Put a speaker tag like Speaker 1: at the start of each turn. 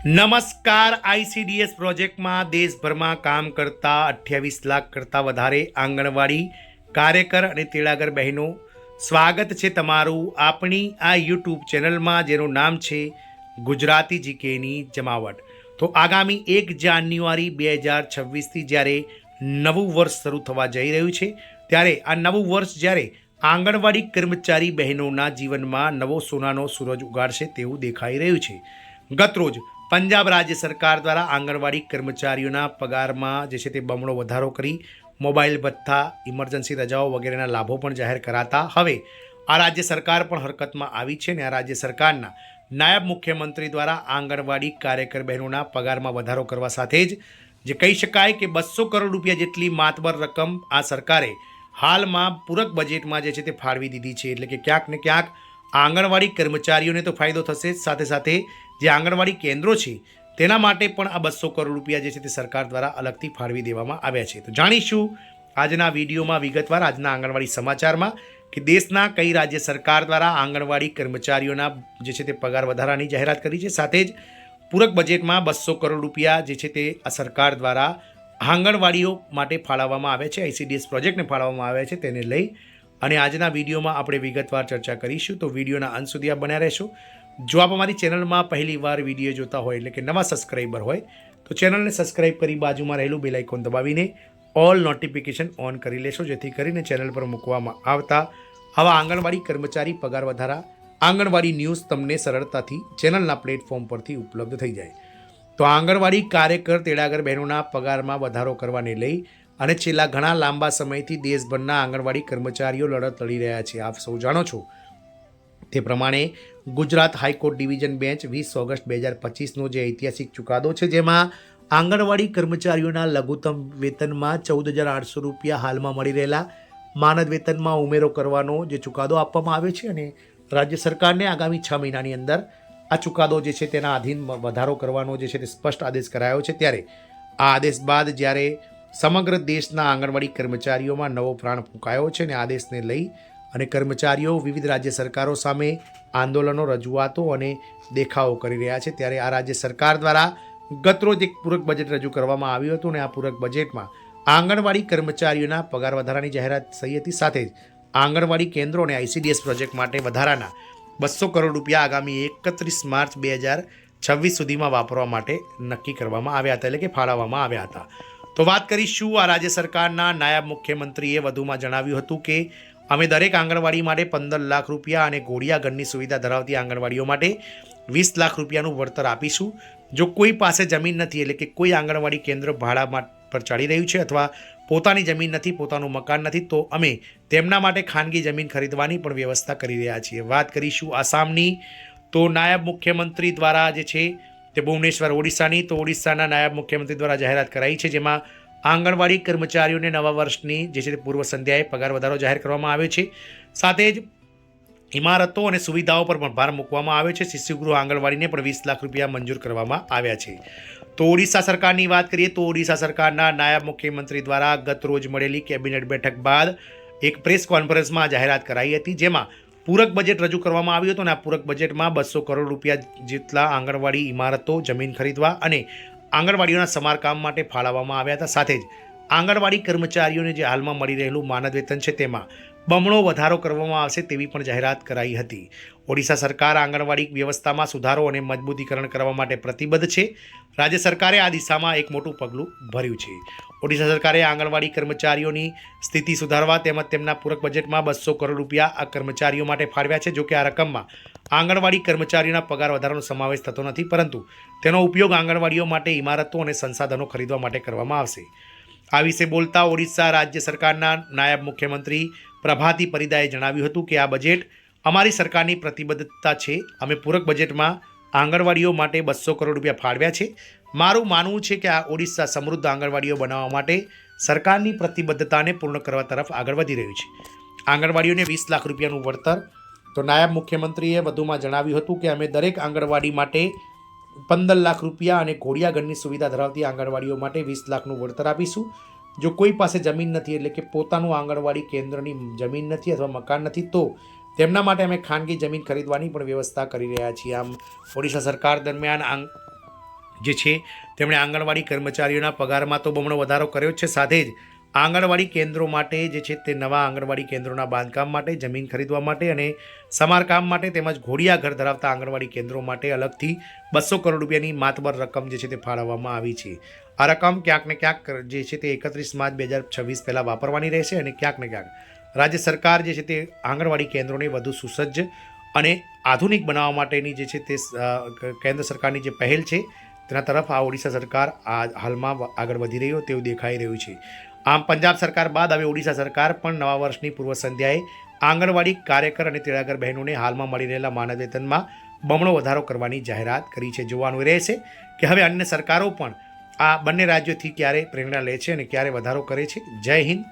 Speaker 1: નમસ્કાર। આઈસીડીએસ પ્રોજેક્ટમાં દેશભરમાં કામ કરતા 28 લાખ કરતાં વધારે આંગણવાડી કાર્યકર અને તેડાગર બહેનો, સ્વાગત છે તમારું આપણી આ યુટ્યુબ ચેનલમાં, જેનું નામ છે ગુજરાતી જીકેની જમાવટ। તો આગામી 1 જાન્યુઆરી 2026થી જ્યારે નવું વર્ષ શરૂ થવા જઈ રહ્યું છે, ત્યારે આ નવું વર્ષ જ્યારે આંગણવાડી કર્મચારી બહેનોના જીવનમાં નવો સોનાનો સૂરજ ઉગાડશે તેવું દેખાઈ રહ્યું છે। ગતરોજ પંજાબ રાજ્ય સરકાર દ્વારા આંગણવાડી કર્મચારીઓના પગારમાં જે છે તે બમણો વધારો કરી મોબાઈલ ભથ્થા, ઇમરજન્સી રજાઓ વગેરેના લાભો પણ જાહેર કરાતા હવે આ રાજ્ય સરકાર પણ હરકતમાં આવી છે અને આ રાજ્ય સરકારના નાયબ મુખ્યમંત્રી દ્વારા આંગણવાડી કાર્યકર બહેનોના પગારમાં વધારો કરવા સાથે જ જે કહી શકાય કે 200 કરોડ રૂપિયા જેટલી માતબર રકમ આ સરકારે હાલમાં પૂરક બજેટમાં જે છે તે ફાળવી દીધી છે। એટલે કે ક્યાંક ને ક્યાંક આંગણવાડી કર્મચારીઓને તો ફાયદો થશે, સાથે સાથે જે આંગણવાડી કેન્દ્રો છે તેના માટે પણ આ 200 કરોડ રૂપિયા જે છે તે સરકાર દ્વારા અલગથી ફાળવી દેવામાં આવ્યા છે। તો જાણીશું આજના વિડીયોમાં વિગતવાર આજના આંગણવાડી સમાચારમાં કે દેશના કઈ રાજ્ય સરકાર દ્વારા આંગણવાડી કર્મચારીઓના જે છે તે પગાર વધારાની જાહેરાત કરી છે, સાથે જ પૂરક બજેટમાં 200 કરોડ રૂપિયા જે છે તે આ સરકાર દ્વારા આંગણવાડીઓ માટે ફાળવવામાં આવે છે, આઈસીડીએસ પ્રોજેક્ટને ફાળવવામાં આવે છે, તેને લઈ અને આજના વિડીયોમાં આપણે વિગતવાર ચર્ચા કરીશું। તો વિડીયોના અંત સુધી આપ બન્યા રહેશો। જો આપ અમારી ચેનલમાં પહેલી વાર વિડીયો જોતા હોય, એટલે કે નવા સબસ્ક્રાઈબર હોય, તો ચેનલને સબસ્ક્રાઈબ કરી બાજુમાં રહેલું બેલ આઇકોન દબાવીને ઓલ નોટિફિકેશન ઓન કરી લેશો, જેથી કરીને ચેનલ પર મૂકવામાં આવતા આવા આંગણવાડી કર્મચારી પગાર વધારા આંગણવાડી ન્યૂઝ તમને સરળતાથી ચેનલના પ્લેટફોર્મ પરથી ઉપલબ્ધ થઈ જાય। તો આંગણવાડી કાર્યકર તેડાગર બહેનોના પગારમાં વધારો કરવાને લઈ અને છેલ્લા ઘણા લાંબા સમયથી દેશભરના આંગણવાડી કર્મચારીઓ લડત લડી રહ્યા છે। આપ સૌ જાણો છો તે પ્રમાણે Gujarat high court division bench 20 August 2025નો જે ઐતિહાસિક ચુકાદો છે, જેમાં આંગણવાડી કર્મચારીઓના લઘુત્તમ વેતનમાં 14,800 રૂપિયા હાલમાં મળી રહેલા માનદ વેતનમાં ઉમેરો કરવાનો જે ચુકાદો આપવામાં આવ્યો છે અને રાજ્ય સરકારને આગામી 6 મહિનાની અંદર આ ચુકાદો જે છે તેના આધીન વધારો કરવાનો જે છે તે સ્પષ્ટ આદેશ કરાયો છે। ત્યારે આ આદેશ બાદ જ્યારે સમગ્ર દેશના આંગણવાડી કર્મચારીઓમાં નવો પ્રાણ ફૂંકાયો છે અને આદેશને લઈ અને કર્મચારીઓ વિવિધ રાજ્ય સરકારો સામે આંદોલનો, રજૂઆતો અને દેખાવો કરી રહ્યા છે। ત્યારે આ રાજ્ય સરકાર દ્વારા ગતરોજ એક પૂરક બજેટ રજૂ કરવામાં આવ્યું હતું અને આ પૂરક બજેટમાં આંગણવાડી કર્મચારીઓના પગાર વધારાની જાહેરાત થઈ હતી, સાથે જ આંગણવાડી કેન્દ્રો અને આઈસીડીએસ પ્રોજેક્ટ માટે વધારાના 200 કરોડ રૂપિયા આગામી 31 માર્ચ 2026 સુધીમાં વાપરવા માટે નક્કી કરવામાં આવ્યા હતા, એટલે કે ફાળવવામાં આવ્યા હતા। તો વાત કરીશું આ રાજ્ય સરકારના નાયબ મુખ્યમંત્રીએ વધુમાં જણાવ્યું હતું કે અમે દરેક આંગણવાડી માટે 15 લાખ રૂપિયા અને ઘોડિયા ઘરની સુવિધા ધરાવતી આંગણવાડીઓ માટે 20 લાખ રૂપિયાનું વળતર આપીશું। જો કોઈ પાસે જમીન નથી, એટલે કે કોઈ આંગણવાડી કેન્દ્ર ભાડા પર ચાલી રહ્યું છે અથવા પોતાની જમીન નથી, પોતાનું મકાન નથી, તો અમે તેમના માટે ખાનગી જમીન ખરીદવાની પણ વ્યવસ્થા કરી રહ્યા છીએ। વાત કરીશું આસામની, તો નાયબ મુખ્યમંત્રી દ્વારા જે છે તે ભુવનેશ્વર ઓડિશાની, તો ઓડિશાના નાયબ મુખ્યમંત્રી દ્વારા જાહેરાત કરાઈ છે, જેમાં આંગણવાડી કર્મચારીઓને નવા વર્ષની જે છે તે પૂર્વ સંધ્યાએ પગાર વધારો જાહેર કરવામાં આવ્યો છે, સાથે જ ઇમારતો અને સુવિધાઓ પર પણ ભાર મૂકવામાં આવ્યો છે। શિશુગૃહ આંગણવાડીને પણ 20 લાખ રૂપિયા મંજૂર કરવામાં આવ્યા છે। તો ઓડિશા સરકારની વાત કરીએ તો ઓડિશા સરકારના નાયબ મુખ્યમંત્રી દ્વારા ગત રોજ મળેલી કેબિનેટ બેઠક બાદ એક પ્રેસ કોન્ફરન્સમાં જાહેરાત કરાઈ હતી, જેમાં પૂરક બજેટ રજૂ કરવામાં આવ્યું હતું અને આ પૂરક બજેટમાં 200 કરોડ રૂપિયા જેટલા આંગણવાડી ઇમારતો, જમીન ખરીદવા અને આંગણવાડીઓના સમારકામ માટે ફાળવવામાં આવ્યા હતા, સાથે જ આંગણવાડી કર્મચારીઓને જે હાલમાં મળી રહેલું માનદ વેતન છે તેમાં બમણો વધારો કરવામાં આવશે તેવી પણ જાહેરાત કરાઈ હતી। ઓડિશા સરકાર આંગણવાડી વ્યવસ્થામાં સુધારો અને મજબૂતીકરણ કરવા માટે પ્રતિબદ્ધ છે। રાજ્ય સરકારે આ દિશામાં એક મોટું પગલું ભર્યું છે। ઓડિશા સરકારે આંગણવાડી કર્મચારીઓની સ્થિતિ સુધારવા તેમજ તેમના પૂરક બજેટમાં 200 કરોડ રૂપિયા આ કર્મચારીઓ માટે ફાળવ્યા છે। જો કે આ રકમમાં આંગણવાડી કર્મચારીઓના પગાર વધારાનો સમાવેશ થતો નથી, પરંતુ તેનો ઉપયોગ આંગણવાડીઓ માટે ઇમારતો અને સંસાધનો ખરીદવા માટે કરવામાં આવશે। આ વિશે બોલતા ઓડિશા રાજ્ય સરકારના નાયબ મુખ્યમંત્રી પ્રભાતી પરિદાએ જણાવ્યું હતું કે આ બજેટ અમારી સરકારની પ્રતિબદ્ધતા છે। અમે પૂરક બજેટમાં આંગણવાડીઓ માટે 200 કરોડ રૂપિયા ફાળવ્યા છે। મારું માનવું છે કે આ ઓડિશા સમૃદ્ધ આંગણવાડીઓ બનાવવા માટે સરકારની પ્રતિબદ્ધતાને પૂર્ણ કરવા તરફ આગળ વધી રહ્યું છે। આંગણવાડીઓને 20 લાખ રૂપિયાનું વળતર, તો નાયબ મુખ્યમંત્રીએ વધુમાં જણાવ્યું હતું કે અમે દરેક આંગણવાડી માટે 15 લાખ રૂપિયા અને ઘોડિયા ઘરની સુવિધા ધરાવતી આંગણવાડીઓ માટે 20 લાખનું વળતર આપીશું। જો કોઈ પાસે જમીન નથી, એટલે કે પોતાનું આંગણવાડી કેન્દ્રની જમીન નથી અથવા મકાન નથી, તો તેમના માટે અમે ખાનગી જમીન ખરીદવાની પણ વ્યવસ્થા કરી રહ્યા છીએ। આમ ઓડિશા સરકાર દરમિયાન જે છે તેમણે આંગણવાડી કર્મચારીઓના પગારમાં તો બમણો વધારો કર્યો જ છે, સાથે જ આંગણવાડી કેન્દ્રો માટે જે છે તે નવા આંગણવાડી કેન્દ્રોના બાંધકામ માટે, જમીન ખરીદવા માટે અને સમારકામ માટે તેમજ ઘોડિયા ઘર ધરાવતા આંગણવાડી કેન્દ્રો માટે અલગથી 200 કરોડ રૂપિયાની માતબર રકમ જે છે તે ફાળવવામાં આવી છે. આ રકમ ક્યાંક ને ક્યાંક જે છે તે 31 માર્ચ 2026 પહેલાં વાપરવાની રહેશે અને ક્યાંક ને ક્યાંક રાજ્ય સરકાર જે છે તે આંગણવાડી કેન્દ્રોને વધુ સુસજ્જ અને આધુનિક બનાવવા માટેની જે છે તે કેન્દ્ર સરકારની જે પહેલ છે તેના તરફ આ ઓડિશા સરકાર હાલમાં આગળ વધી રહ્યો તેવું દેખાઈ રહ્યું છે. આમ પંજાબ સરકાર બાદ હવે ઓડિશા સરકાર પણ નવા વર્ષની પૂર્વ સંધ્યાએ આંગણવાડી કાર્યકર અને તેડાગર બહેનોને હાલમાં મળી રહેલા માનદ વેતનમાં બમણો વધારો કરવાની જાહેરાત કરી છે. જોવાનું રહેશે કે હવે અન્ય સરકારો પણ આ બંને રાજ્યોથી ક્યારે પ્રેરણા લે છે અને ક્યારે વધારો કરે છે. જય હિન્દ.